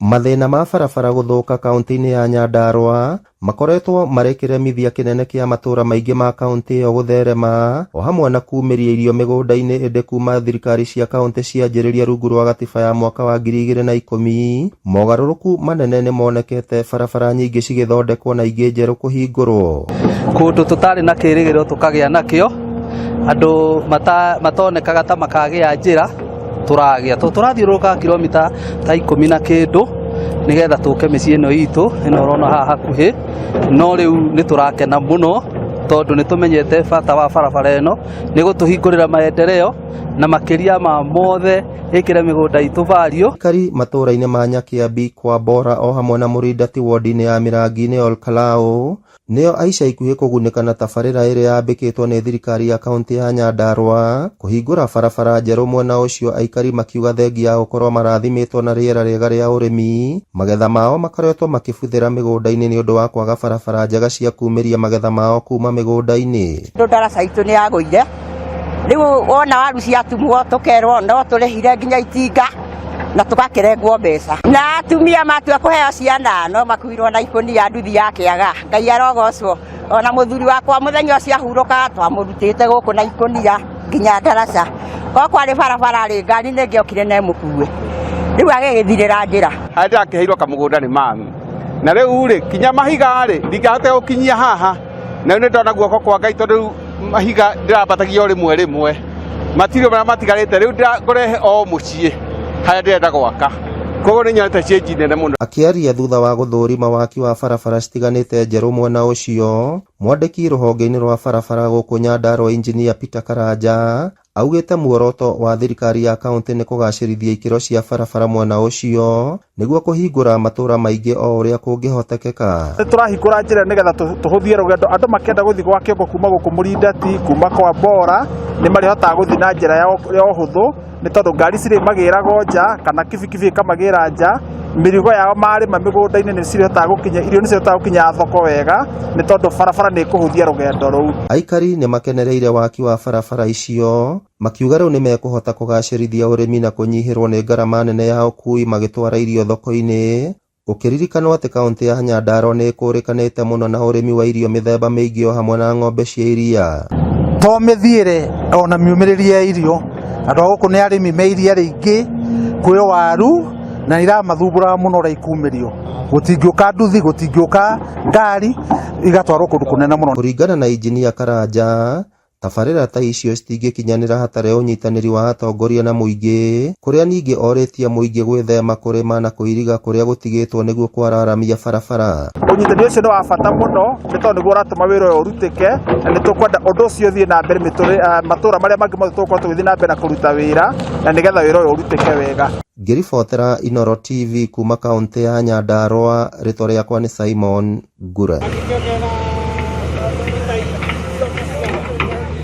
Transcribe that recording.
Mathĩna ma barabara gũthũka kaunti-inĩ ya Nyandarua makoretwo marĩ kĩremithia kĩnene kĩa matũũra maingĩ ma kaunti ĩyo gũtherema, o hamwe na kuumĩria irio mĩgũnda-inĩ ĩndĩ kuma thirikari cia kaunti cianjĩrĩria rungu rwa gatiba ya mwaka wa 2010, mogarũrũku manene nĩ monekete, barabara nyingĩ cigĩthondekwo na ingĩ njerũ kũhingũrwo. Kũndũ tũtarĩ na kĩĩrĩgĩrĩro tũkagĩa nakĩo, andũ matonekaga ta makagĩa njĩra, tũrathiũrũrũka kilomita ta 10 na kĩndũ nigetha tũke mĩciĩ ĩno itũ ĩno ũrona haha hakuhĩ, no rĩu nĩ tũrakena mũno tondũ nĩ tũmenyete bata wa barabara ĩno nĩ gũtũhingũrĩra maendeleo na makĩria ma mothe ĩkĩre mĩgũnda itũ value. Aikari matũũra-inĩ ma Nyakĩambi, Kwambora o hamwe na Mũrindati ward-inĩ ya Mĩrangi-inĩ Ol Kalou nĩo aica ikuhĩ kũgunĩka na tabarĩra ĩrĩa yambĩkĩtwo nĩ thirikari ya kaunti ya Nyandarua kũhingũra barabara njerũ. Mwena ũcio aikari makiuga thengia ya gũkorwo marathimĩtwo na rĩera rĩega rĩa ũrĩmi, magetha mao makoretwo makĩbuthĩra mĩgũnda-inĩ nĩ ũndũ wa kwaga barabara njega cia kumĩria magetha mao kuma mĩgũnda-inĩ. Ndaraca itũ nĩ yagũire, rĩu wona waru ciatumwo tũkerwo no tũrĩhire nginya itinga na tũgakĩrengwo mbeca, na atumia matua kũheo ciana no makuirwo na ikũnia nduthi ya kĩaga. Ngai arogocwo. Ona mũthuri wakwa mũthenya ũcio ahurũka twamũrutĩte gũkũ na ikũnia nginya ndaraca, ko kwarĩ barabara rĩ ngari nĩ ngĩokire na mũkuwe, rĩu agĩgĩthirĩra njĩra. Harĩa akĩheirwo kamũgũnda nĩ mami, na rĩu rĩ kinya mahiga rĩ ndingĩhota gũkinyia haha, na nĩ ndona guoko kwa Ngai tondũ rĩu mahiga ndĩrambatagia o rĩmwe matirio marĩa matigarĩte rĩu ngũrehe o mũciĩ harĩa ndĩrenda gwaka, koguo nĩ nyonete change nene mũno. Akĩaria thutha wa gũthũrima waki wa barabara citiganĩte njerũ mwena ũcio, mwandĩki rũhonge-inĩ rwa barabara gũkũ Nyandarua Engineer Peter Karanja augĩte muoroto wa thirikari ya kaunti nĩ kũgacĩrithia ikĩro cia barabara mwena ũcio nĩguo kũhingũra matũũra maingĩ o ũrĩa kũngĩhotekeka. Tũrahingũra njĩra nĩgetha tũhũthie rũgendo, andũ makĩenda gũthiĩ gwa Kĩongo kuma gũkũ Mũrindati kuma Kwambora nĩ marĩhotaga gũthiĩ na njĩra ya ũhũthũ, nĩ tondũ ngari cirĩ magĩrago nja kana kibikibi ikamagĩra nja, mĩrigo yao marĩma mĩgũnda-inĩ nĩ cirĩhotaga gũkinya, irio nĩ cirĩhotaga gũkinya thoko wega, nĩ tondũ barabara nĩ ĩkũhũthia rũgendo rũu. Aikari nĩ makenereire waki wa barabara icio, makiuga rĩu nĩ mekũhota kũgacĩrithia ũrĩmi na kũnyihĩrwo nĩ ngarama nene ya ũkui magĩtwara irio thoko-inĩ, ũkĩririkanwo atĩ kaunti ya Nyandarua nĩ ĩkũrĩkanĩte mũno na ũrĩmi wa irio mĩthemba mĩingĩ o hamwe na ng'ombe cia iria. To mĩthiĩre ona miumĩrĩrie ya irio, andũ a gũkũ nĩ arĩmi me iria rĩingĩ kwĩ waru na iramathumbũra mũno ũrĩa ikumĩrio, gũtingĩũka nduthi, gũtingĩũka ngari igatwarwo kũndũ kũnene mũno. Kũringana na Engineer Karanja, tabarĩra ta icio citingĩkinyanĩra hatarĩ ũnyitanĩri wa atongoria na mũingĩ, kũrĩa ningĩ orĩtie mũingĩ gwĩthema kũrĩma na kũiriga kũrĩa gũtigĩtwo nĩguo kwararamia barabara. Ũnyitanĩri ũcio nĩ wa bata mũno nĩ tondũ nĩguo ũratũma wĩra ũyũ ũrutĩke, na nĩ tũkwenda ũndũ ũcio ũthiĩ na mbere matũũra marĩa mangĩ mothe tũgũkorwo tũgĩthiĩ na mbere na kũruta wĩra na nĩgetha wĩra ũyũ ũrutĩke wega. Ngĩribotera Inooro TV kuma kaunti ya Nyandarua, rĩtwa rĩakwa nĩ Simon Ngure.